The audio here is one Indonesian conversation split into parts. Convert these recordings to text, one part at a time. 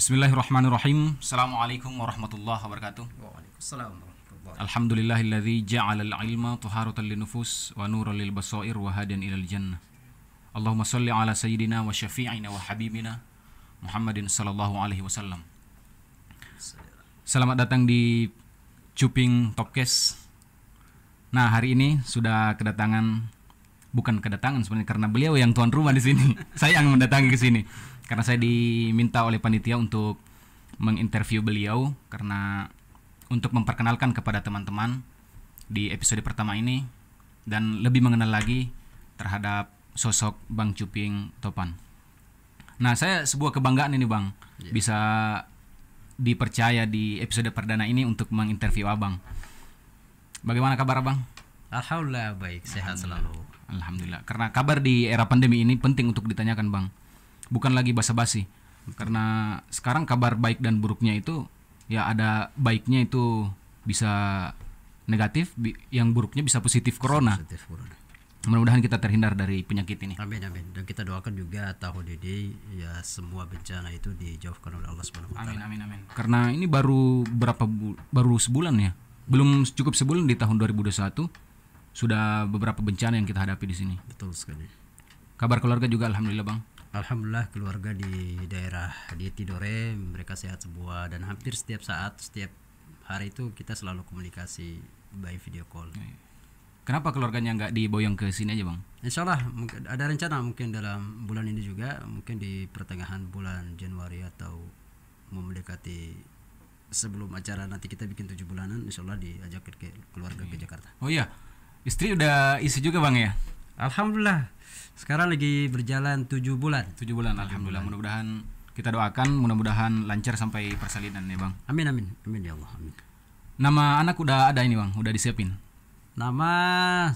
Bismillahirrahmanirrahim. Assalamualaikum warahmatullahi wabarakatuh. Waalaikumsalam warahmatullahi. Alhamdulillahilladzi ja'alal ilma tuharatan linnufus wa nuran lil basair wa hadiyan ilal jannah. Allahumma shalli ala sayyidina wa syafi'ina wa habibina Muhammadin sallallahu alaihi wasallam. Selamat datang di Cuping Topcast. Nah, hari ini sudah bukan kedatangan sebenarnya, karena beliau yang tuan rumah di sini. Saya yang mendatangi ke sini karena saya diminta oleh panitia untuk menginterview beliau karena untuk memperkenalkan kepada teman-teman di episode pertama ini dan lebih mengenal lagi terhadap sosok Bang Cuping Topan. Nah, saya sebuah kebanggaan ini, Bang, bisa dipercaya di episode perdana ini untuk menginterview Abang. Bagaimana kabar Abang? Alhamdulillah baik, sehat selalu. Alhamdulillah. Karena kabar di era pandemi ini penting untuk ditanyakan, Bang. Bukan lagi basa-basi. Karena sekarang kabar baik dan buruknya itu ya ada baiknya itu bisa negatif, yang buruknya bisa positif corona. Mudah-mudahan kita terhindar dari penyakit ini. Amin amin. Dan kita doakan juga tahun ini ya semua bencana itu dijauhkan oleh Allah Subhanahu wa taala. Amin amin amin. Karena ini baru baru sebulan ya. Belum cukup sebulan di tahun 2021 sudah beberapa bencana yang kita hadapi di sini. Betul sekali. Kabar keluarga juga alhamdulillah, Bang. Alhamdulillah keluarga di daerah di Tidore mereka sehat semua dan hampir setiap saat, setiap hari itu kita selalu komunikasi by video call. Kenapa keluarganya nggak diboyong ke sini aja, Bang? Insya Allah ada rencana mungkin dalam bulan ini juga, mungkin di pertengahan bulan Januari atau mau mendekati sebelum acara nanti kita bikin 7 bulanan, insya Allah diajak ke keluarga ke Jakarta. Oh iya, istri udah isi juga, Bang, ya? Alhamdulillah sekarang lagi berjalan 7 bulan. 7 bulan, alhamdulillah. Mudah-mudahan kita doakan mudah-mudahan lancar sampai persalinan ya, Bang. Amin amin amin ya Allah amin. Nama anak udah ada ini, Bang, udah disiapin. Nama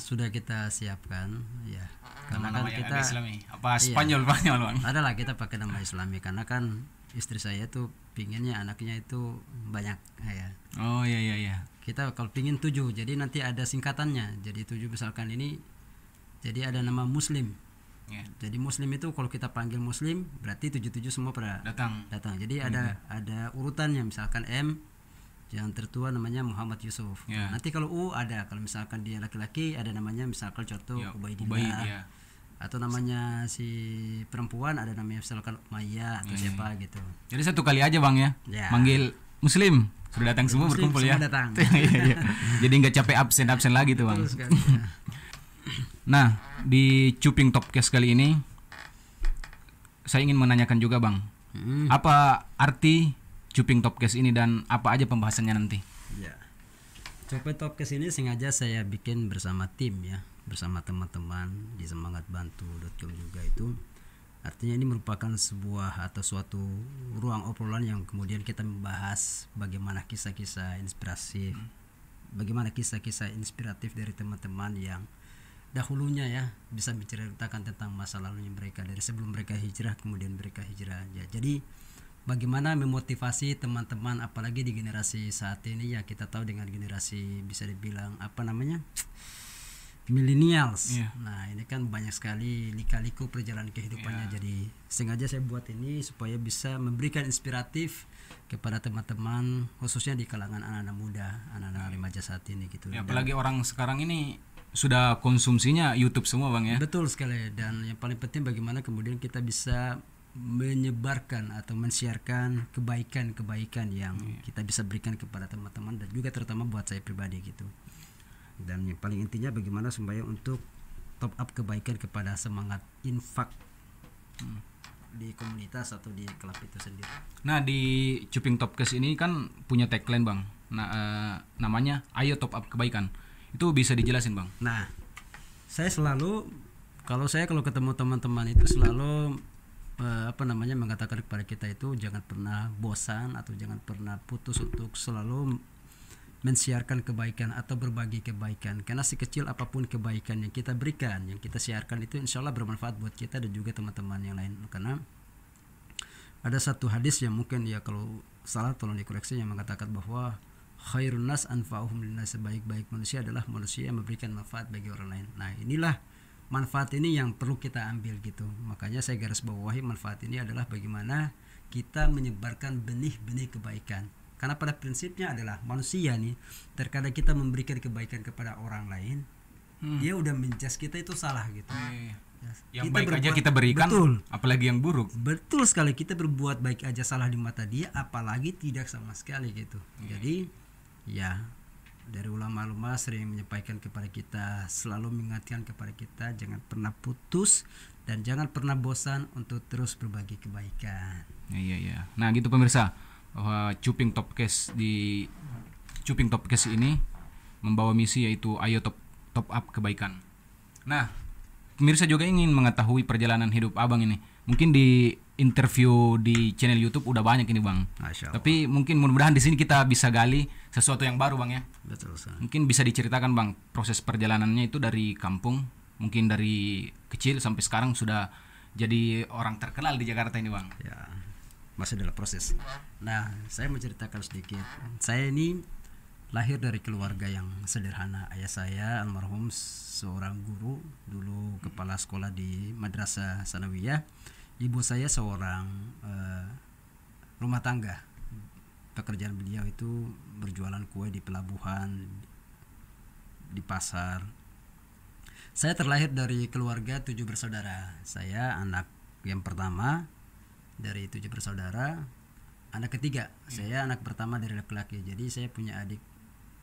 sudah kita siapkan ya. Karena Nama kan kita Islami. Apa Spanyol, Bang? adalah kita pakai nama Islami karena kan istri saya tuh pinginnya anaknya itu banyak ya. Oh iya iya iya. Kita kalau pingin 7 jadi nanti ada singkatannya. Jadi 7 misalkan ini jadi ada nama Muslim. Yeah. Jadi Muslim itu kalau kita panggil Muslim berarti 77 semua pada datang. Jadi ada urutannya, misalkan M yang tertua namanya Muhammad Yusuf. Yeah. Nanti kalau U ada, kalau misalkan dia laki-laki ada namanya misalkan contoh Ubaidillah. Yeah. Atau namanya si perempuan ada namanya misalkan Maya atau siapa gitu. Jadi satu kali aja, Bang, ya. Yeah. Manggil Muslim sudah datang semua Muslim, berkumpul semua ya. datang. Iya. Jadi nggak capek absen lagi tuh, Bang. Nah, di Cuping Topcast kali ini saya ingin menanyakan juga, Bang. Apa arti Cuping Topcast ini dan apa aja pembahasannya nanti? Ya. Cuping Topcast ini sengaja saya bikin bersama tim ya, bersama teman-teman di semangatbantu.com juga itu. Artinya ini merupakan sebuah atau suatu ruang obrolan yang kemudian kita membahas bagaimana kisah-kisah inspiratif, bagaimana kisah-kisah inspiratif dari teman-teman yang dahulunya ya bisa menceritakan tentang masa lalunya mereka dari sebelum mereka hijrah kemudian mereka hijrah ya. Jadi bagaimana memotivasi teman-teman apalagi di generasi saat ini ya, kita tahu dengan generasi bisa dibilang apa namanya millennials. Nah ini kan banyak sekali lika-liku perjalanan kehidupannya. Jadi sengaja saya buat ini supaya bisa memberikan inspiratif kepada teman-teman khususnya di kalangan anak-anak muda, anak-anak remaja saat ini gitu. Ya, apalagi orang sekarang ini sudah konsumsinya YouTube semua, Bang, ya. Betul sekali. Dan yang paling penting bagaimana kemudian kita bisa menyebarkan atau men-sharekan kebaikan-kebaikan yang kita bisa berikan kepada teman-teman dan juga terutama buat saya pribadi gitu. Dan yang paling intinya bagaimana supaya untuk top up kebaikan kepada semangat infak di komunitas atau di klub itu sendiri. Nah, di Cuping Topcast ini kan punya tagline, Bang. Nah, namanya Ayo Top Up Kebaikan. Itu bisa dijelasin, Bang? Nah, saya selalu kalau ketemu teman-teman itu selalu mengatakan kepada kita itu jangan pernah bosan atau jangan pernah putus untuk selalu men-siarkan kebaikan atau berbagi kebaikan, karena sekecil apapun kebaikan yang kita berikan, yang kita siarkan itu insya Allah bermanfaat buat kita dan juga teman-teman yang lain. Karena ada satu hadis yang mungkin ya kalau salah tolong dikoreksi, yang mengatakan bahwa khairun nas anfa'uhum linnas, sebaik-baik manusia adalah manusia yang memberikan manfaat bagi orang lain. Nah inilah manfaat ini yang perlu kita ambil gitu. Makanya saya garis bawahi manfaat ini adalah bagaimana kita menyebarkan benih-benih kebaikan. Karena pada prinsipnya adalah manusia nih, terkadang kita memberikan kebaikan kepada orang lain, dia udah menjudge kita itu salah gitu. Yang baik aja kita berikan, betul, apalagi yang buruk. betul sekali, kita berbuat baik aja salah di mata dia, apalagi tidak sama sekali gitu. Jadi ya dari ulama-ulama sering menyampaikan kepada kita, selalu mengingatkan kepada kita jangan pernah putus dan jangan pernah bosan untuk terus berbagi kebaikan. Iya. Nah gitu pemirsa, bahwa Cuping Topcast ini membawa misi yaitu ayo top up kebaikan. Nah pemirsa juga ingin mengetahui perjalanan hidup abang ini. Mungkin di interview di channel YouTube udah banyak ini bang. Tapi mungkin mudah-mudahan di sini kita bisa gali sesuatu yang baru bang ya. Betul sekali. Mungkin bisa diceritakan bang proses perjalanannya itu dari kampung, mungkin dari kecil sampai sekarang sudah jadi orang terkenal di Jakarta ini bang. Ya, masih dalam proses. Nah, saya mau ceritakan sedikit. Saya ini lahir dari keluarga yang sederhana. Ayah saya almarhum seorang guru, dulu kepala sekolah di Madrasah Sanawiyah. Ibu saya seorang rumah tangga. Pekerjaan beliau itu berjualan kue di pelabuhan, di pasar. Saya terlahir dari keluarga 7 bersaudara. Saya anak yang pertama dari 7 bersaudara, anak ketiga. Saya anak pertama dari laki-laki. Jadi saya punya adik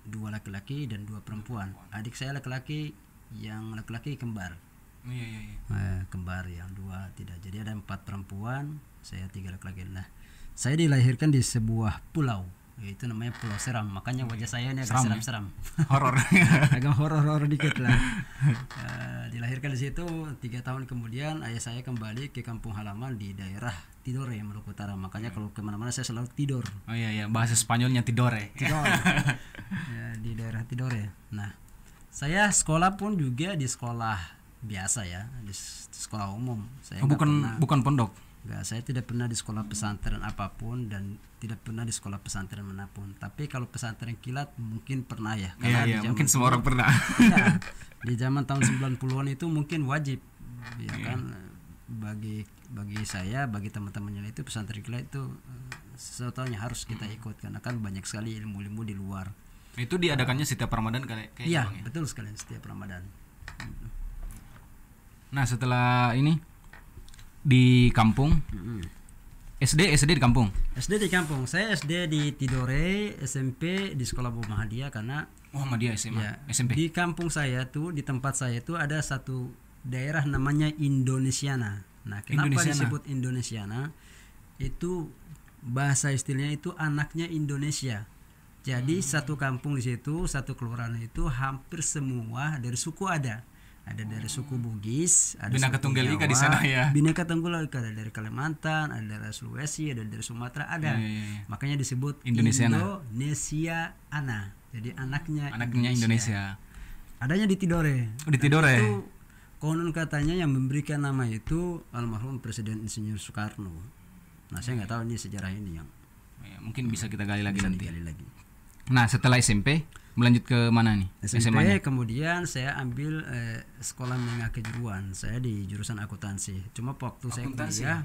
2 laki-laki dan 2 perempuan. Adik saya laki-laki, yang laki-laki kembar. Kembar, yang 2 tidak. Jadi ada 4 perempuan, saya 3 laki-laki. Nah, saya dilahirkan di sebuah pulau, yaitu namanya Pulau Seram. Makanya wajah saya ini agak seram-seram. Horor. Agak horor dikit lah. Dilahirkan di situ. 3 tahun kemudian ayah saya kembali ke kampung halaman di daerah Tidore, Maluku Utara. Makanya kalau kemana-mana saya selalu tidur. Oh iya, bahasa Spanyolnya Tidore. Ya, di daerah Tidore. Nah, saya sekolah pun juga di sekolah biasa ya, di sekolah umum. Saya bukan pondok. Enggak, saya tidak pernah di sekolah pesantren apapun dan tidak pernah di sekolah pesantren manapun. Tapi kalau pesantren kilat mungkin pernah ya. Iya, mungkin semua orang pernah. Ya, di zaman tahun 90-an itu mungkin wajib, ya kan, bagi saya, bagi teman-temannya itu pesantren kilat itu sesuatunya harus kita ikut karena kan banyak sekali ilmu-ilmu di luar. Itu diadakannya setiap Ramadan kayak iya, betul sekali, setiap Ramadan. Nah setelah ini di kampung, SD di kampung. SD di kampung. Saya SD di Tidore, SMP di sekolah Muhammadiyah karena Muhammadiyah SMA, ya, SMP. Di kampung saya tuh, di tempat saya tuh ada satu daerah namanya Indonesiana. Nah, kenapa disebut Indonesiana? Itu bahasa istilahnya itu anaknya Indonesia. Jadi satu kampung di situ, satu kelurahan itu hampir semua dari suku ada. Ada dari suku Bugis, ada Bhinneka suku Tunggal Ika Jawa, di sana ya. Bhinneka Tunggal Ika, ada dari Kalimantan, ada dari Sulawesi, ada dari Sumatera, ada. Iya. Makanya disebut Indonesiana. Indonesiana. Jadi anaknya Indonesia. Adanya di Tidore. Oh, di Tidore. Itu konon katanya yang memberikan nama itu almarhum Presiden Insinyur Soekarno. Nah, saya nggak tahu ini sejarah ini yang mungkin bisa kita gali lagi nanti. Nah, setelah SMP melanjut ke mana nih? SMP kemudian saya ambil sekolah menengah kejuruan. Saya di jurusan akuntansi. Cuma waktu saya kuliah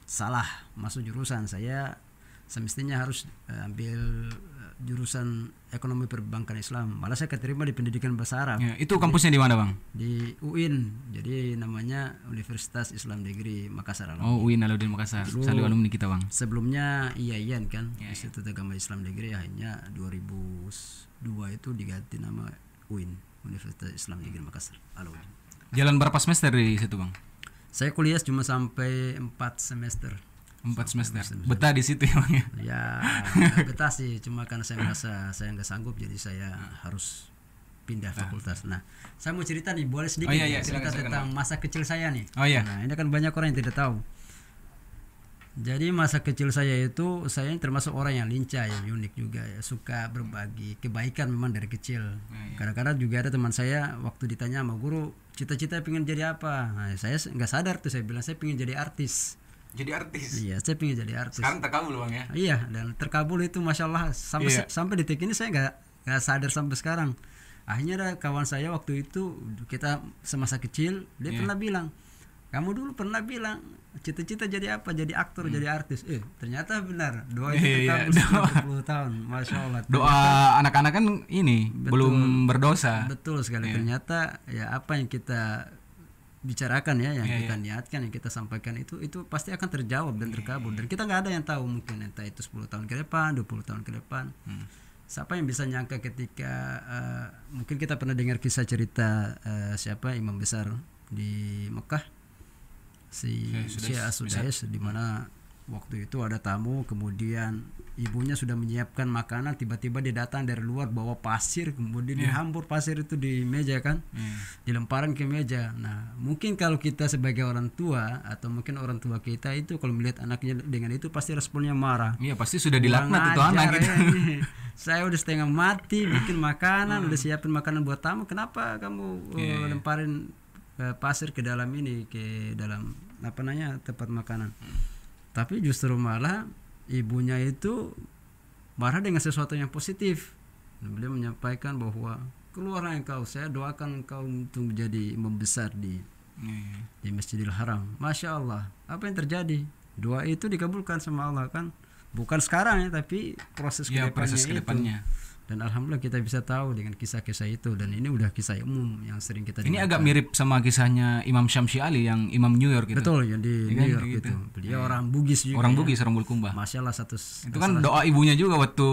salah masuk jurusan. Saya semestinya harus ambil jurusan ekonomi perbankan Islam. Malah saya keterima di pendidikan bahasa Arab. Ya, itu kampusnya di mana, Bang? Di UIN. Jadi namanya Universitas Islam Negeri Makassar. Oh, UIN Alauddin Makassar. Selalu alumni kita, Bang. Sebelumnya IAIN kan, Institut Agama Islam Negeri, akhirnya 2002 itu diganti nama UIN, Universitas Islam Negeri Makassar. Alauddin. Jalan berapa semester di situ, Bang? Saya kuliah cuma sampai 4 semester. 4 semester. Betah di situ ya, Bang ya? Ya, betah sih, cuma karena saya merasa saya nggak sanggup, jadi saya harus pindah fakultas. Nah, saya mau cerita nih, boleh sedikit cerita tentang masa kecil saya nih. Oh iya. Nah, ini kan banyak orang yang tidak tahu. Jadi masa kecil saya itu, saya termasuk orang yang lincah, yang unik juga, ya, suka berbagi kebaikan memang dari kecil. Kadang-kadang juga ada teman saya waktu ditanya sama guru, cita-cita pengen jadi apa? Nah, saya nggak sadar tuh, saya bilang saya pengen jadi artis. Jadi artis. Iya, saya pengen jadi artis. Sekarang terkabul, Bang ya. Iya, dan terkabul itu masya Allah sampai detik ini saya nggak sadar sampai sekarang. Akhirnya ada kawan saya waktu itu, kita semasa kecil, dia pernah bilang, kamu dulu pernah bilang cita-cita jadi apa? Jadi aktor, jadi artis. Ternyata benar. Doa itu terkabul 10 tahun. Masya Allah. Doa anak-anak kan ini belum berdosa. Betul sekali. Ternyata ya apa yang kita bicarakan ya, yang kita niatkan, yang kita sampaikan itu pasti akan terjawab dan terkabul. Dan kita nggak ada yang tahu, mungkin entah itu 10 tahun ke depan, 20 tahun ke depan. Siapa yang bisa nyangka ketika mungkin kita pernah dengar kisah cerita siapa imam besar di Mekah, si Syekh As-Sudais, di mana waktu itu ada tamu, kemudian ibunya sudah menyiapkan makanan, tiba-tiba dia datang dari luar bawa pasir, kemudian dihambur pasir itu di meja kan, dilemparin ke meja. Nah mungkin kalau kita sebagai orang tua atau mungkin orang tua kita itu kalau melihat anaknya dengan itu pasti responnya marah. Iya pasti sudah dilaknat itu anak gitu. Saya udah setengah mati bikin makanan, udah siapin makanan buat tamu, kenapa kamu lemparin pasir ke dalam ini, ke dalam apa namanya tempat makanan. Tapi justru malah ibunya itu marah dengan sesuatu yang positif. Beliau menyampaikan bahwa keluarlah engkau, saya doakan engkau untuk menjadi imam besar di Masjidil Haram. Masya Allah, apa yang terjadi? Doa itu dikabulkan sama Allah kan, bukan sekarang ya, tapi proses kedepannya. Dan alhamdulillah kita bisa tahu dengan kisah-kisah itu, dan ini udah kisah umum yang sering kita ini agak mirip sama kisahnya Imam Syamsi Ali yang Imam New York itu. Betul, yang di New York gitu. Beliau orang Bugis juga. Orang Bugis, orang Bulukumba. Masya Allah itu kan doa ibunya juga waktu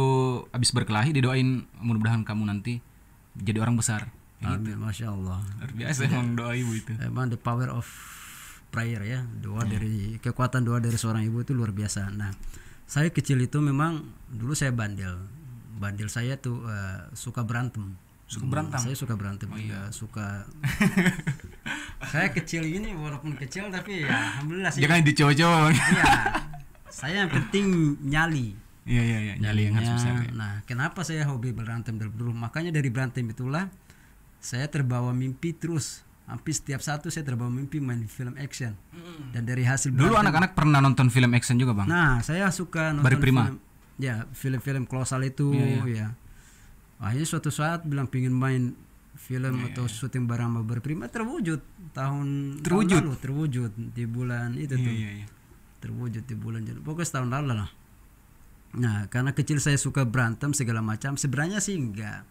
habis berkelahi, didoain mudah-mudahan kamu nanti jadi orang besar. Amin, Masya Allah. Luar biasa emang doa ibu itu. Emang the power of prayer ya, doa dari kekuatan doa dari seorang ibu itu luar biasa. Nah, saya kecil itu memang dulu saya bandel saya tuh suka berantem. Saya suka berantem juga, suka. Saya kecil ini walaupun kecil tapi ya alhamdulillah sih. Jangan dicoba-coba. Iya. Saya yang penting nyali. Iya, nyali yang harus bisa. Nah, kenapa saya hobi berantem dari dulu? Makanya dari berantem itulah saya terbawa mimpi terus. Hampir setiap satu saya terbawa mimpi main film action. Dan dari hasil dulu anak-anak pernah nonton film action juga, Bang? Nah, saya suka nonton film. Ya, film-film kolosal itu ya. Akhirnya suatu saat bilang pingin main film atau syuting barang sama Berprima, terwujud terwujud di bulan itu tuh. Terwujud di bulan Januari. Pokoknya setahun lalu lah. Nah, karena kecil saya suka berantem segala macam, sebenarnya sih enggak.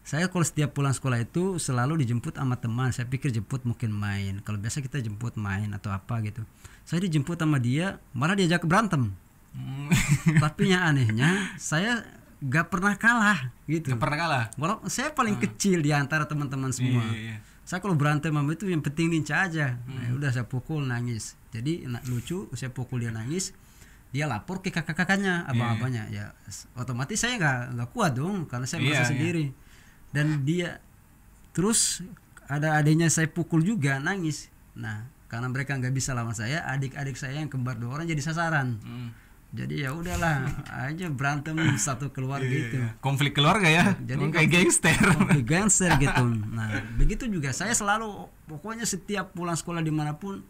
Saya kalau setiap pulang sekolah itu selalu dijemput sama teman. Saya pikir jemput mungkin main. Kalau biasa kita jemput main atau apa gitu. Saya dijemput sama dia, malah diajak berantem. Tapi yang anehnya saya gak pernah kalah gitu. Gak pernah kalah. Walaupun saya paling kecil di antara teman-teman semua. Saya kalau berantem sama itu yang penting lincah aja. Nah, udah saya pukul nangis. Jadi lucu, saya pukul dia nangis. Dia lapor ke kakak-kakaknya, abang-abangnya. Ya otomatis saya nggak kuat dong karena saya merasa sendiri. Dan dia terus ada adiknya saya pukul juga nangis. Nah, karena mereka nggak bisa lawan saya, adik-adik saya yang kembar 2 orang jadi sasaran. Jadi ya udahlah aja berantem satu keluarga gitu. Konflik keluarga ya. Jadi kayak gangster gitu. Nah, begitu juga saya selalu pokoknya setiap pulang sekolah dimanapun.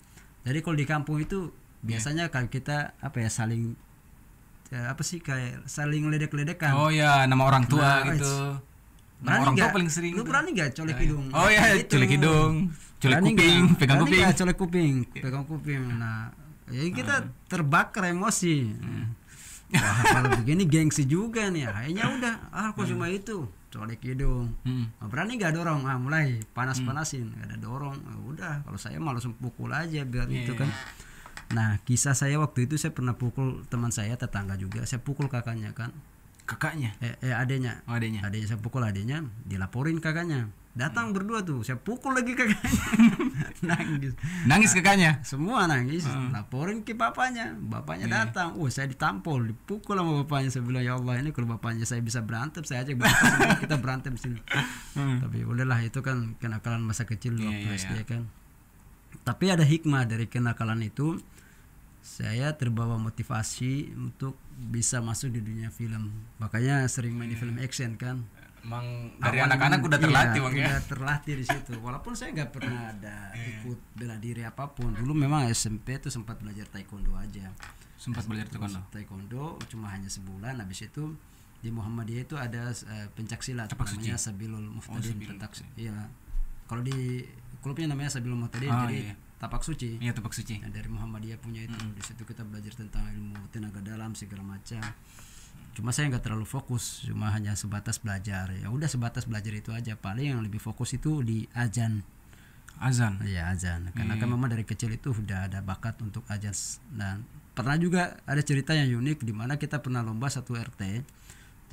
Jadi kalau di kampung itu biasanya kalau kita saling kayak saling ledek-ledekan. Oh ya, nama orang tua gitu. Nama orang tua paling sering. Lu berani gak colek hidung? Oh iya, colek hidung. Colek kuping, pegang kuping. Colek kuping, pegang kuping. Nah, ya kita terbakar emosi. Wah, kalau begini gengsi juga nih. Akhirnya udah, aku cuma itu, colek hidung. Berani gak dorong? Mulai panas-panasin, gak ada dorong. Udah, kalau saya malah langsung pukul aja biar itu kan. Nah, kisah saya waktu itu saya pernah pukul teman saya, tetangga juga. Saya pukul kakaknya kan. Kakaknya? Adenya. Oh, adenya. Adenya saya pukul adenya, dilaporin kakaknya. Datang berdua tuh, saya pukul lagi kakaknya. Nangis kakaknya? Semua nangis. Laporin ke bapaknya. Bapaknya datang. Saya ditampol, dipukul sama bapaknya. Saya bilang, ya Allah, ini kalau bapaknya saya bisa berantem, saya ajak berantem, kita berantem sini. Tapi udahlah, itu kan kenakalan masa kecil waktu SD kan. Tapi ada hikmah dari kenakalan itu. Saya terbawa motivasi untuk bisa masuk di dunia film. Makanya sering main di film action kan. Emang dari anak-anak udah terlatih Bang ya. Udah terlatih di situ. Walaupun saya nggak pernah ada ikut bela diri apapun. Dulu memang SMP tuh sempat belajar taekwondo aja. Sempat belajar taekwondo. Taekwondo cuma hanya sebulan, habis itu Di Muhammadiyah itu ada pencak silat namanya Sabilul Muhtadin. Sabilul Iya. Kalau di klubnya namanya Sabilul Muhtadin, jadi tapak suci. Iya, tapak suci. Nah, dari Muhammadiyah punya itu. Di situ kita belajar tentang ilmu tenaga dalam segala macam. Cuma saya nggak terlalu fokus, cuma hanya sebatas belajar. Ya udah sebatas belajar itu aja. Paling yang lebih fokus itu di azan. Azan. Iya, azan. Karena kan memang dari kecil itu udah ada bakat untuk azan. Dan pernah juga ada cerita yang unik di mana kita pernah lomba satu RT.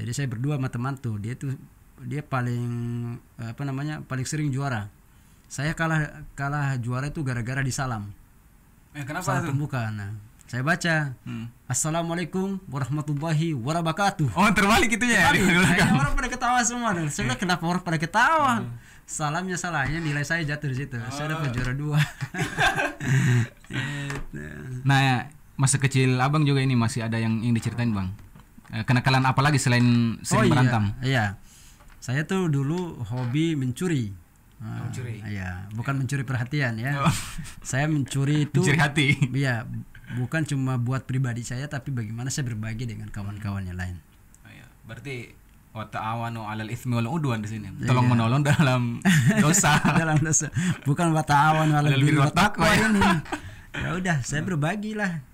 Jadi saya berdua sama teman tuh, dia paling paling sering juara. Saya kalah juara itu gara-gara disalam. Kenapa salam tuh? Pembuka. Nah, saya baca Assalamualaikum warahmatullahi wabarakatuh. Oh, terbalik itu ya. Kayaknya orang pada ketawa semua. Sebenarnya kenapa orang pada ketawa? Salamnya salahnya, nilai saya jatuh di situ. Saya dapat juara 2. Nah, masa kecil abang juga ini masih ada yang diceritain bang. Kenakalan apa lagi selain sering berantem? Iya. Saya tuh dulu hobi mencuri. Mencuri. Iya, bukan mencuri perhatian ya. Saya mencuri itu mencuri hati. Iya, bukan cuma buat pribadi saya tapi bagaimana saya berbagi dengan kawan-kawan yang lain. Berarti wa ta'awanu 'alal itsmi wal 'udwan di sini. Tolong menolong dalam dosa. Dalam dosa. Bukan wa ta'awanu 'alal birri wat taqwa ini. Ya udah, saya berbagilah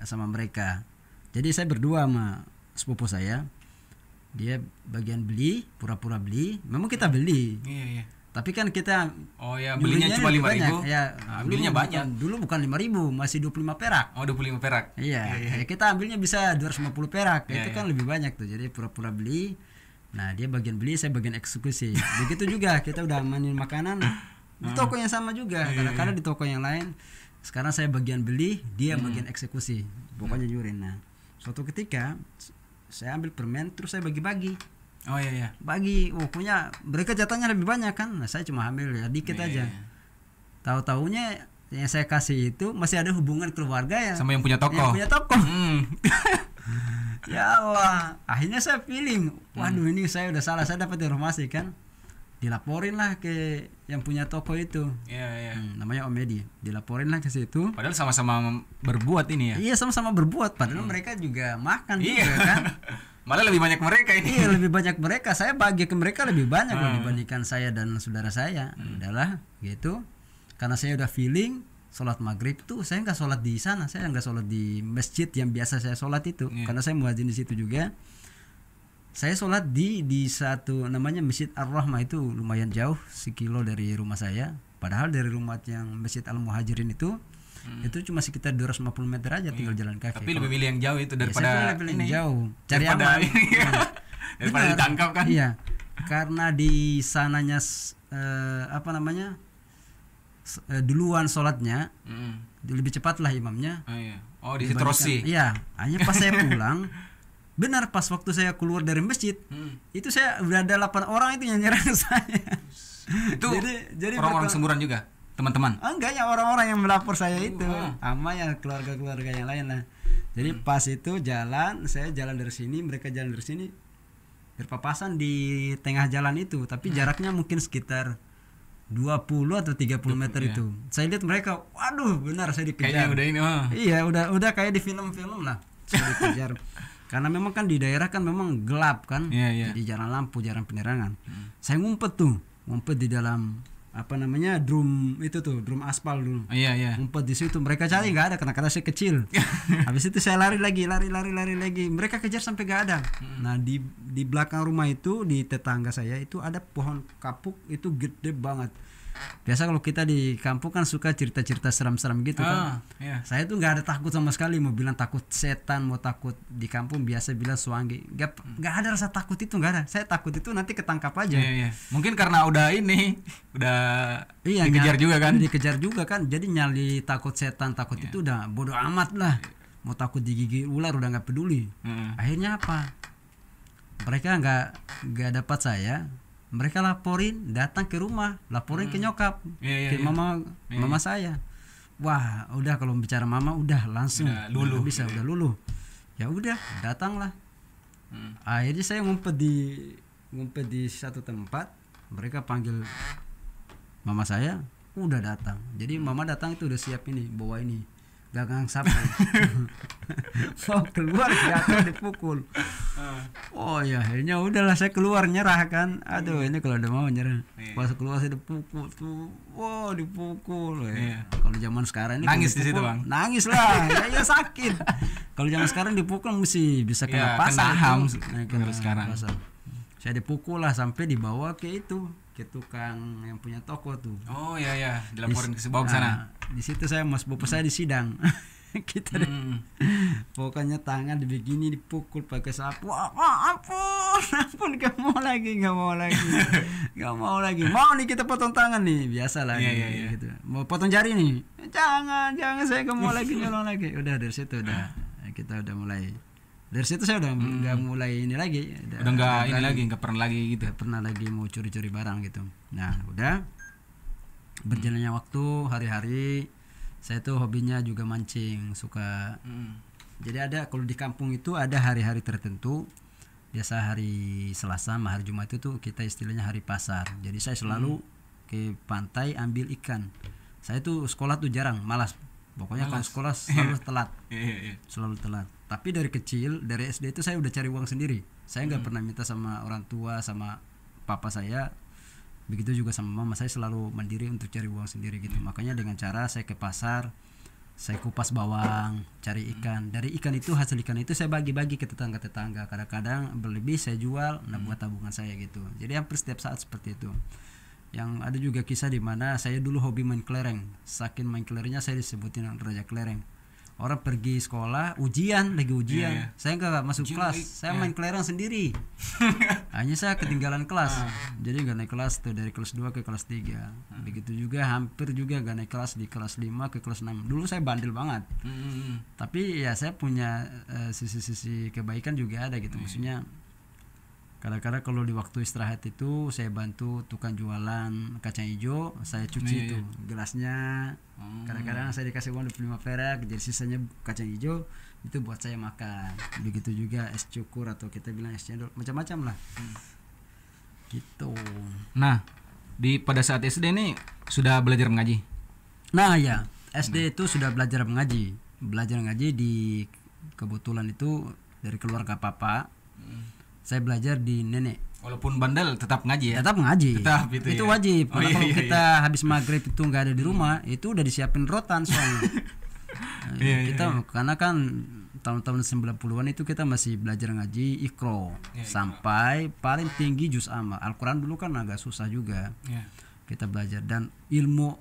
sama mereka. Jadi saya berdua sama sepupu saya. Dia bagian beli, pura-pura beli. Memang kita beli. Iya. Tapi kan kita belinya cuma 5.000. Ya, ambilnya banyak. Dulu bukan 5.000, masih 25 perak. Oh, 25 perak. Iya. Kita ambilnya bisa 250 perak. Itu kan lebih banyak tuh. Jadi pura-pura beli. Nah, dia bagian beli, saya bagian eksekusi. Begitu juga kita udah amanin makanan di toko yang sama juga. Kadang-kadang di toko yang lain. Sekarang saya bagian beli, dia bagian eksekusi. Pokoknya jurin. Nah, suatu ketika saya ambil permen terus saya bagi-bagi. Oh iya. Bagi, punya mereka jatahnya lebih banyak kan. Nah, saya cuma ambil ya dikit aja. Tahu-taunya yang saya kasih itu masih ada hubungan keluarga ya sama yang punya toko. Ya Allah, akhirnya saya feeling, waduh ini saya udah salah, saya dapat informasi kan. Dilaporin lah ke yang punya toko itu. Iya. Namanya Om Edi. Dilaporin lah ke situ. Padahal sama-sama berbuat ini ya. Iya, sama-sama berbuat. Padahal mereka juga makan juga kan. Malah lebih banyak mereka ini. Iya, lebih banyak mereka. Saya bagi ke mereka lebih banyak loh dibandingkan saya dan saudara saya. Udahlah gitu. Karena saya udah feeling sholat maghrib tuh saya nggak sholat di sana. Saya nggak sholat di masjid yang biasa saya sholat itu. Karena saya muadzin di situ juga. Saya sholat di satu namanya Masjid Ar-Rahmah, itu lumayan jauh, 1 kilo dari rumah saya. Padahal dari rumah yang Masjid Al-Muhajirin itu cuma sekitar 250 meter aja, tinggal jalan kaki. Tapi lebih milih yang jauh itu daripada saya lebih ini. Jauh. Cari daripada aman. Daripada ditangkap kan. Iya. Karena di sananya duluan sholatnya, lebih cepat lah imamnya. Oh, diterusi. Iya. Hanya pas saya pulang, benar pas waktu saya keluar dari masjid, itu saya udah ada 8 orang itu yang nyerang saya. Itu jadi orang-orang semburan juga, teman-teman. Enggak, ya orang-orang yang melapor saya itu, sama ya keluarga-keluarga yang lain lah. Jadi pas itu saya jalan dari sini, mereka jalan dari sini, berpapasan di tengah jalan itu, tapi jaraknya mungkin sekitar 20 atau 30 meter itu. Saya lihat mereka, waduh, benar saya dikejar. Kayaknya udah ini. Iya, udah kayak di film-film lah. Saya dikejar. Karena memang kan di daerah kan memang gelap kan. Jadi jarang lampu, jarang penerangan. Saya ngumpet di dalam drum itu tuh, drum aspal dulu. Ngumpet di situ, mereka cari nggak ada karena saya kecil. Habis itu saya lari lagi. Mereka kejar sampai nggak ada. Nah, di belakang rumah itu, di tetangga saya itu ada pohon kapuk itu gede banget. Biasa kalau kita di kampung kan suka cerita-cerita seram-seram gitu kan. Saya tuh nggak ada takut sama sekali. Mau bilang takut setan, mau takut di kampung biasa bilang suanggi. Nggak ada rasa takut itu, nggak ada. Saya takut itu nanti ketangkap aja. Mungkin karena udah dikejar juga kan. Dikejar juga kan. Jadi nyali takut setan, takut itu udah bodoh amat lah. Mau takut digigit ular udah nggak peduli. Akhirnya apa? Mereka nggak dapat saya. Mereka datang ke rumah, laporin ke nyokap, ke mama saya. Wah, udah kalau bicara mama udah langsung udah luluh. Ya udah, datanglah. Akhirnya saya ngumpet di satu tempat, mereka panggil mama saya, udah datang. Jadi mama datang itu udah siap ini, bawa ini gagang sapu. Mau keluar jatuh dipukul. Oh ya akhirnya udahlah saya keluar nyerah kan. Aduh ini kalau udah mau nyerah. Pas keluar saya dipukul tuh. Wow dipukul. Kalau zaman sekarang ini nangis di dipukul, situ Bang. Nangis lah. Ya sakit. Kalau zaman sekarang dipukul mesti bisa kena pasal. Kena ham Kena sekarang. pasal. Saya dipukul lah sampai dibawa ke itu, ke tukang yang punya toko tuh. Oh iya dilaporin ke bawah ke sana. Di situ saya mas bapak saya di sidang. Kita pokoknya tangan begini dipukul pakai sapu. Ampun gak mau lagi mau nih kita potong tangan nih biasa lah gitu. Mau potong jari nih jangan saya gak mau lagi nyolong lagi. Udah dari situ kita udah mulai. Dari situ saya udah nggak mulai ini lagi. Udah nggak ini lagi, nggak pernah lagi gitu. Nggak pernah lagi mau curi-curi barang gitu. Nah udah berjalannya waktu hari-hari. Saya tuh hobinya juga mancing, suka. Jadi ada kalau di kampung itu ada hari-hari tertentu. Biasa hari Selasa sama hari Jumat itu kita istilahnya hari pasar. Jadi saya selalu ke pantai ambil ikan. Saya tuh sekolah tuh jarang, malas. Pokoknya kalau sekolah selalu telat. Selalu telat. Tapi dari kecil, dari SD itu saya udah cari uang sendiri. Saya nggak pernah minta sama orang tua, sama papa saya. Begitu juga sama mama, saya selalu mandiri untuk cari uang sendiri gitu. Makanya dengan cara saya ke pasar, saya kupas bawang, cari ikan. Dari ikan itu, hasil ikan itu saya bagi-bagi ke tetangga-tetangga. Kadang-kadang berlebih saya jual, buat tabungan saya gitu. Jadi hampir setiap saat seperti itu. Yang ada juga kisah di mana saya dulu hobi main kelereng. Saking main kelerengnya saya disebutin Raja Kelereng. Orang pergi sekolah, lagi ujian. Saya nggak masuk kelas, saya main kelereng sendiri. Hanya saya ketinggalan kelas. Jadi nggak naik kelas tuh dari kelas 2 ke kelas 3. Begitu juga hampir juga nggak naik kelas di kelas 5 ke kelas 6. Dulu saya bandel banget. Tapi ya saya punya sisi-sisi kebaikan juga ada gitu. Maksudnya kadang-kadang kalau di waktu istirahat itu saya bantu tukang jualan kacang hijau, saya cuci itu gelasnya. Kadang-kadang saya dikasih uang 25 perak, jadi sisanya kacang hijau itu buat saya makan. Begitu juga es cukur atau kita bilang es cendol, macam-macam lah. Gitu. Nah, pada saat SD ini sudah belajar mengaji. Nah ya, SD itu sudah belajar mengaji. Belajar mengaji di kebetulan itu dari keluarga papa. Saya belajar di nenek. Walaupun bandel tetap ngaji ya. Tetap ngaji. Tetap itu wajib. Karena kalau kita habis maghrib itu nggak ada di rumah, itu udah disiapin rotan soalnya. Karena kan tahun-tahun 90-an itu kita masih belajar ngaji Iqra sampai paling tinggi juz amma. Al-Quran dulu kan agak susah juga. Kita belajar dan ilmu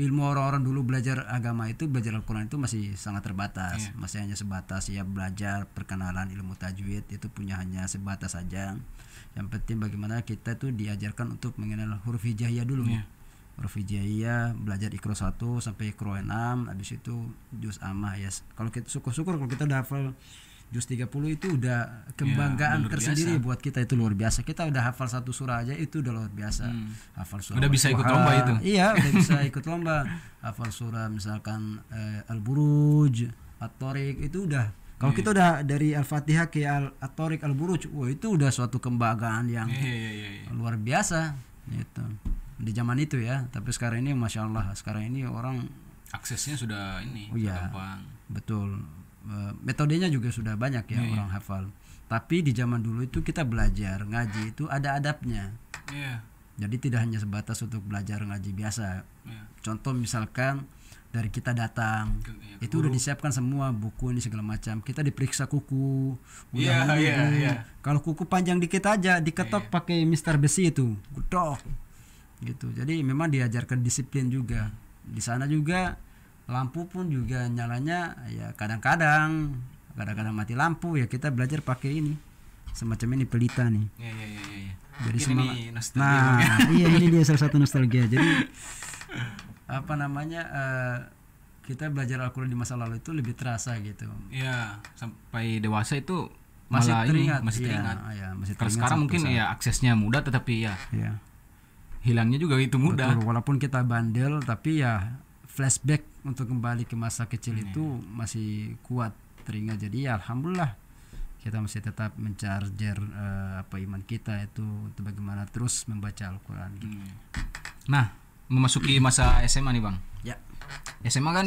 orang-orang dulu belajar agama itu, belajar Al-Quran itu masih sangat terbatas. Masih hanya sebatas ya belajar perkenalan ilmu tajwid, itu punya hanya sebatas saja. Yang penting bagaimana kita tuh diajarkan untuk mengenal huruf hijaiyah dulu. Huruf hijaiyah, belajar Iqra 1 sampai Iqra 6, habis itu juz amma ya. Kalau kita syukur-syukur kalau kita udah hafal juz 30 itu udah kebanggaan tersendiri biasa. Buat kita itu luar biasa. Kita udah hafal satu surah aja itu udah luar biasa. Hafal surah. Udah bisa ikut lomba itu. Iya, udah bisa ikut lomba. Hafal surah misalkan Al-Buruj, At-Tariq itu udah. Kalau kita udah dari Al-Fatihah ke At-Tariq, Al-Buruj, itu udah suatu kebanggaan yang luar biasa gitu. Di zaman itu ya, tapi sekarang ini Masya Allah, sekarang ini orang aksesnya sudah ini gampang. Betul. Metodenya juga sudah banyak ya orang hafal. Tapi di zaman dulu itu kita belajar ngaji itu ada adabnya. Jadi tidak hanya sebatas untuk belajar ngaji biasa. Contoh misalkan dari kita datang itu udah disiapkan semua buku ini segala macam. Kita diperiksa kuku. Kalau kuku panjang dikit aja diketok pakai mister besi itu, gedok. Gitu. Jadi memang diajarkan disiplin juga. Di sana juga lampu pun juga nyalanya ya kadang-kadang mati lampu ya kita belajar pakai ini semacam ini pelita nih. Jadi semangat. Ini dia salah satu nostalgia. Jadi apa namanya kita belajar Al-Quran di masa lalu itu lebih terasa gitu. Iya, sampai dewasa itu masih teringat. Masih teringat. Masih teringat. Sekarang mungkin ya aksesnya mudah tetapi hilangnya juga itu mudah. Betul, walaupun kita bandel tapi ya flashback untuk kembali ke masa kecil itu masih kuat teringat. Jadi ya alhamdulillah kita masih tetap mencarger iman kita itu untuk bagaimana terus membaca Al-Quran gitu. Nah, memasuki masa SMA nih Bang. Ya. SMA kan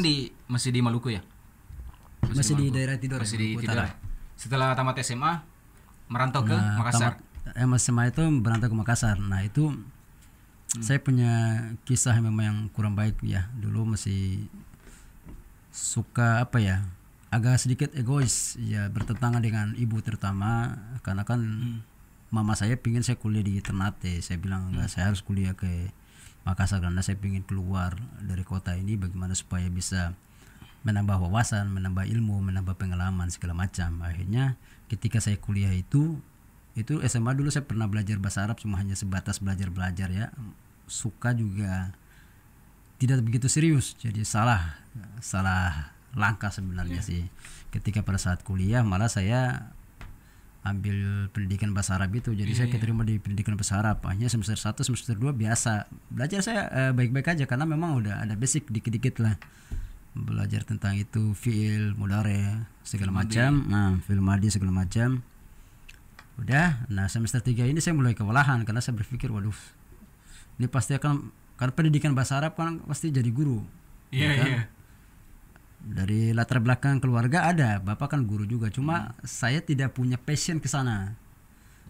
masih di Maluku ya? Masih di daerah Tidore, Masih di Maluku Tidore. Utara. Setelah tamat SMA merantau ke Nah, Makassar. SMA itu berantau ke Makassar. Nah itu saya punya kisah memang yang kurang baik ya. Dulu masih suka apa ya, agak sedikit egois ya, bertentangan dengan ibu terutama, karena kan mama saya pingin saya kuliah di Ternate. Saya bilang enggak, saya harus kuliah ke Makassar karena saya pingin keluar dari kota ini, bagaimana supaya bisa menambah wawasan, menambah ilmu, menambah pengalaman segala macam. Akhirnya ketika saya kuliah itu SMA dulu saya pernah belajar bahasa Arab, cuma hanya sebatas belajar ya. Suka juga tidak begitu serius, jadi salah langkah sebenarnya sih. Ketika pada saat kuliah malah saya ambil pendidikan bahasa Arab itu, jadi saya keterima di pendidikan bahasa Arab. Hanya semester 1 semester 2 biasa belajar saya baik-baik aja, karena memang udah ada basic dikit-dikit lah, belajar tentang itu fiil mudhari segala macam, fiil madi segala macam. Udah, nah semester 3 ini saya mulai kewalahan karena saya berpikir, waduh, ini pasti akan, karena pendidikan bahasa Arab kan pasti jadi guru. Iya. Dari latar belakang keluarga ada, bapak kan guru juga, cuma saya tidak punya passion ke sana.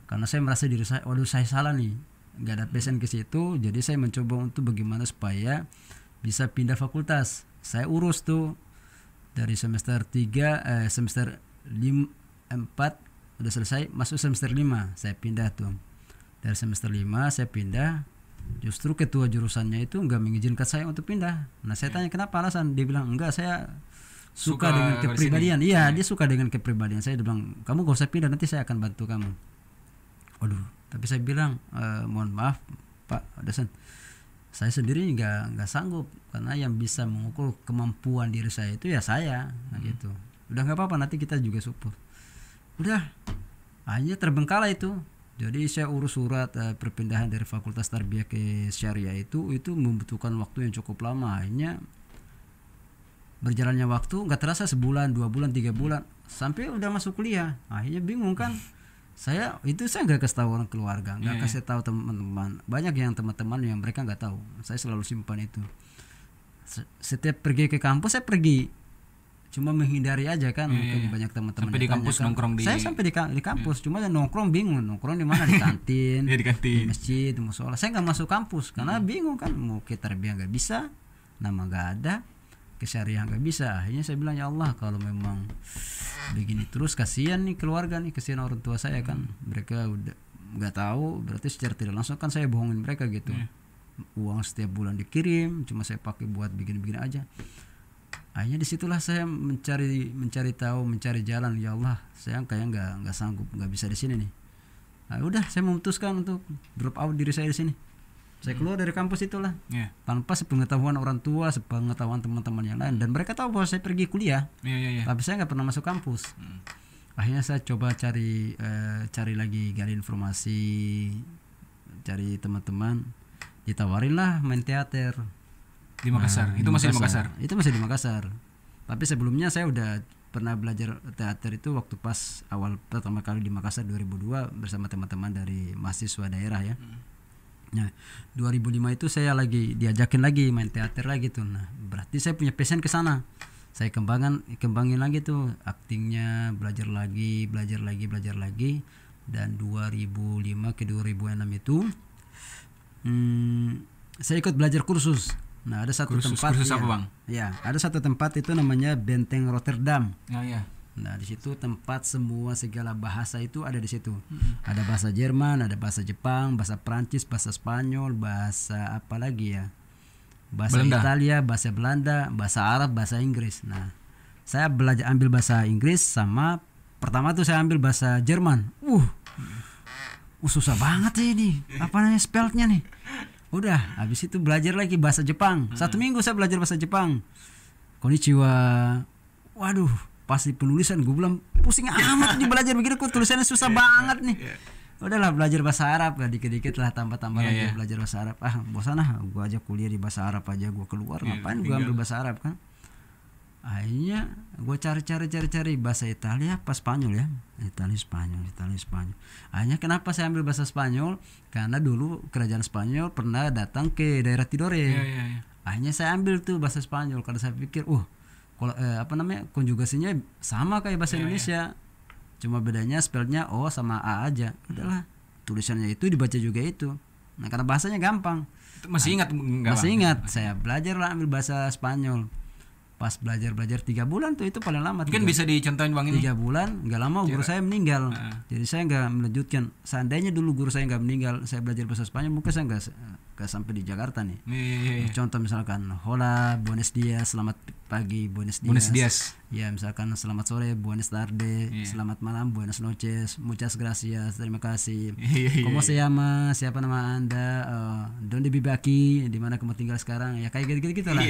Karena saya merasa diri saya, waduh saya salah nih, nggak ada passion ke situ. Jadi saya mencoba untuk bagaimana supaya bisa pindah fakultas. Saya urus tuh dari semester 3 semester 4 udah selesai, masuk semester 5 saya pindah tuh. Dari semester 5 saya pindah, justru ketua jurusannya itu nggak mengizinkan saya untuk pindah. Nah saya tanya kenapa alasan, dia bilang enggak, saya suka dengan kepribadian. Iya, dia suka dengan kepribadian saya. Dia bilang kamu gak usah pindah, nanti saya akan bantu kamu. Waduh, tapi saya bilang mohon maaf Pak dosen, saya sendiri nggak sanggup, karena yang bisa mengukur kemampuan diri saya itu ya saya, gitu. Udah nggak apa-apa, nanti kita juga support. Udah, hanya terbengkalai itu. Jadi saya urus surat perpindahan dari Fakultas Tarbiyah ke Syariah itu membutuhkan waktu yang cukup lama. Akhirnya berjalannya waktu nggak terasa, sebulan, 2 bulan, 3 bulan, sampai udah masuk kuliah. Akhirnya bingung kan. Saya nggak kasih tahu orang keluarga, nggak kasih tahu teman-teman. Banyak yang teman-teman yang mereka nggak tahu. Saya selalu simpan itu. Setiap pergi ke kampus saya pergi, cuma menghindari aja kan, mungkin banyak teman-teman sampai di kampus kan, nongkrong saya sampai di kampus, cuma nongkrong bingung nongkrong di mana, di kantin, di kantin, di masjid, di musola. Saya nggak masuk kampus karena bingung kan, mau ke tarbiyah nggak bisa, nama nggak ada, ke syariah nggak bisa. Akhirnya saya bilang, ya Allah, kalau memang begini terus kasihan nih keluarga nih, kasihan orang tua saya kan, mereka udah nggak tahu, berarti secara tidak langsung kan saya bohongin mereka gitu. Uang setiap bulan dikirim, cuma saya pakai buat bikin-bikin aja. Akhirnya disitulah saya mencari tahu, mencari jalan. Ya Allah, saya kayak nggak sanggup, nggak bisa di sini nih. Nah, udah saya memutuskan untuk drop out diri saya di sini. Saya keluar dari kampus itulah, tanpa sepengetahuan orang tua, sepengetahuan teman-teman yang lain, dan mereka tahu bahwa saya pergi kuliah, tapi saya nggak pernah masuk kampus. Akhirnya saya coba cari lagi, gali informasi, cari teman-teman, ditawarinlah main teater di Makassar. Itu masih di Makassar. Itu masih di Makassar. Tapi sebelumnya saya udah pernah belajar teater itu waktu pas awal pertama kali di Makassar 2002 bersama teman-teman dari mahasiswa daerah ya. Nah, 2005 itu saya lagi diajakin lagi main teater lagi tuh. Nah, berarti saya punya passion ke sana. Saya kembangin lagi tuh aktingnya, belajar lagi. Dan 2005 ke 2006 itu saya ikut belajar kursus. Nah, ada satu tempat. Kursus apa, Bang? Ya, ada satu tempat itu namanya Benteng Rotterdam. Iya. Nah, di situ tempat semua segala bahasa itu ada di situ. Ada bahasa Jerman, ada bahasa Jepang, bahasa Prancis, bahasa Spanyol, bahasa apa lagi ya? Bahasa Belanda. Italia, bahasa Belanda, bahasa Arab, bahasa Inggris. Nah, saya ambil bahasa Inggris, sama pertama tuh saya ambil bahasa Jerman. Susah banget sih ini. Apa namanya spellnya nih? Udah, habis itu belajar lagi bahasa Jepang. 1 minggu saya belajar bahasa Jepang. Konnichiwa. Waduh, pasti penulisan gue bilang pusing amat nih belajar begitu, kok tulisannya susah banget nih. Udahlah belajar bahasa Arab, dikit-dikit lah tambah lagi belajar bahasa Arab. Bosan gue aja kuliah di bahasa Arab aja, gue keluar ngapain gue ambil bahasa Arab kan. Akhirnya gue cari bahasa Italia apa Spanyol ya, Italia Spanyol. Akhirnya kenapa saya ambil bahasa Spanyol, karena dulu kerajaan Spanyol pernah datang ke daerah Tidore. Akhirnya saya ambil tuh bahasa Spanyol karena saya pikir, kalau konjugasinya sama kayak bahasa Indonesia. Cuma bedanya spellnya O sama A aja. Udahlah, tulisannya itu dibaca juga itu. Nah, karena bahasanya gampang. Masih ingat enggak? Masih ingat, saya belajar lah ambil bahasa Spanyol. Pas belajar 3 bulan tuh, itu paling lama. Mungkin bisa dicontohin Bang ini. 3 bulan, nggak lama guru saya meninggal. Jadi saya nggak melanjutkan. Seandainya dulu guru saya nggak meninggal, saya belajar bahasa Spanyol, mungkin saya nggak sampai di Jakarta nih. Contoh misalkan, hola, buenos dias, selamat pagi, buenos dias. Buenos dias. Ya, misalkan selamat sore, buenas tardes, selamat malam, buenas noches, muchas gracias, terima kasih. ¿Cómo se llama? Siapa nama Anda? ¿Dónde vive aquí? Di mana kamu tinggal sekarang? Ya kayak gitu-gitu lah.